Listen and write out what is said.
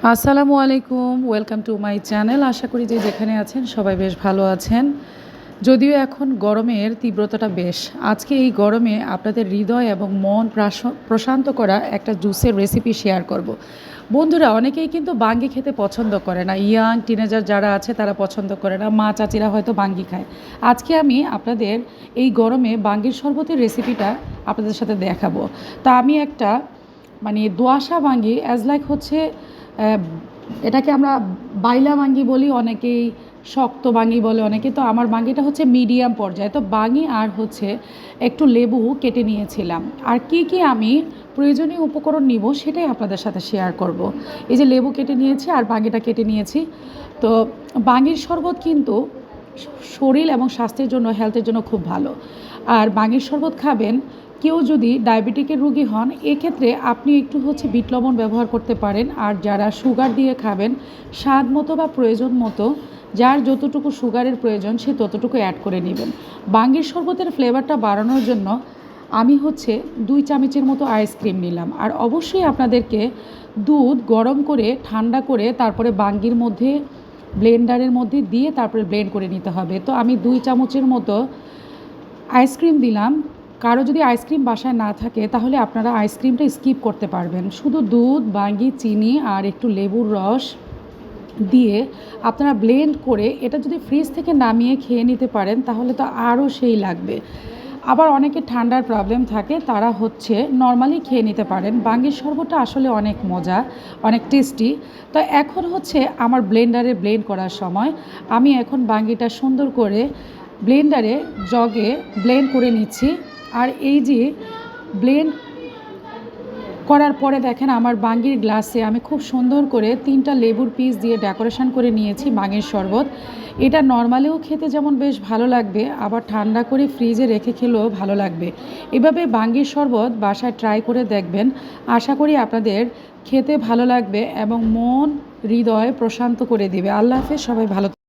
আসসালামু আলাইকুম, welcome to my channel. আশা করি যে যেখানে আছেন সবাই বেশ ভালো আছেন। যদিও এখন গরমের তীব্রতাটা বেশ, আজকে এই গরমে আপনাদের হৃদয় এবং মন প্রশান্ত করা একটা জুসের রেসিপি শেয়ার করব। বন্ধুরা, অনেকেই কিন্তু বাঙ্গি খেতে পছন্দ করে না। ইয়াং টিনেজার যারা আছে তারা পছন্দ করে না, মা চাচিরা হয়তো বাঙ্গি খায়। আজকে আমি আপনাদের এই গরমে বাঙ্গির শরবতের রেসিপিটা আপনাদের সাথে দেখাবো। তা আমি একটা দোআঁশা বাঙ্গি অ্যাজ লাইক হচ্ছে, এটাকে আমরা বাইলা বাঙ্গি বলি, অনেকেই শক্ত বাঙ্গি বলে অনেকে। তো আমার বাঙ্গিটা হচ্ছে মিডিয়াম পর্যায়ে। তো বাঙ্গি আর হচ্ছে একটু লেবু কেটে নিয়েছিলাম। আর কি আমি প্রয়োজনীয় উপকরণ নিব সেটাই আপনাদের সাথে শেয়ার করব। এই যে লেবু কেটে নিয়েছি আর বাঙ্গিটা কেটে নিয়েছি। তো বাঙ্গির শরবত কিন্তু শরীর এবং স্বাস্থ্যের জন্য, হেলথের জন্য খুব ভালো। আর বাঙ্গির শরবত খাবেন কেউ যদি ডায়াবেটিকের রোগী হন, এক্ষেত্রে আপনি একটু হচ্ছে বিট লবণ ব্যবহার করতে পারেন। আর যারা সুগার দিয়ে খাবেন, স্বাদ মতো বা প্রয়োজন মতো যার যতটুকু সুগারের প্রয়োজন সে ততটুকু অ্যাড করে নেবেন। বাঙ্গির শরবতের ফ্লেভারটা বাড়ানোর জন্য আমি হচ্ছে 2 চামচের মতো আইসক্রিম নিলাম। আর অবশ্যই আপনাদেরকে দুধ গরম করে ঠান্ডা করে তারপরে বাঙ্গির মধ্যে ব্লেন্ডারের মধ্যে দিয়ে তারপরে ব্লেন্ড করে নিতে হবে। তো আমি 2 চামচের মতো আইসক্রিম দিলাম। কারো যদি আইসক্রিম বাসায় না থাকে তাহলে আপনারা আইসক্রিমটা স্কিপ করতে পারবেন। শুধু দুধ, বাঙ্গি, চিনি আর একটু লেবুর রস দিয়ে আপনারা ব্লেন্ড করে এটা যদি ফ্রিজ থেকে নামিয়ে খেয়ে নিতে পারেন তাহলে তো আরও সেই লাগবে। আবার অনেকে ঠান্ডার প্রবলেম থাকে, তারা হচ্ছে নর্মালি খেয়ে নিতে পারেন। বাঙ্গির শরবতটা আসলে অনেক মজা, অনেক টেস্টি। তো এখন হচ্ছে আমার ব্লেন্ডারে ব্লেন্ড করার সময়। আমি এখন বাঙ্গিটা সুন্দর করে ব্লেন্ডারে জগে ব্লেন্ড করে নিচ্ছি। আর এই যে ব্লেন্ড করার পরে দেখেন আমার বাঙ্গির গ্লাসে আমি খুব সুন্দর করে 3টা লেবুর পিস দিয়ে ডেকোরেশন করে নিয়েছি বাঙ্গির শরবত। এটা নর্মালিও খেতে যেমন বেশ ভালো লাগবে, আবার ঠান্ডা করে ফ্রিজে রেখে খেলেও ভালো লাগবে। এভাবে বাঙ্গির শরবত বাসায় ট্রাই করে দেখবেন। আশা করি আপনাদের খেতে ভালো লাগবে এবং মন হৃদয় প্রশান্ত করে দেবে। আল্লাহ হাফেজ, সবাই ভালো।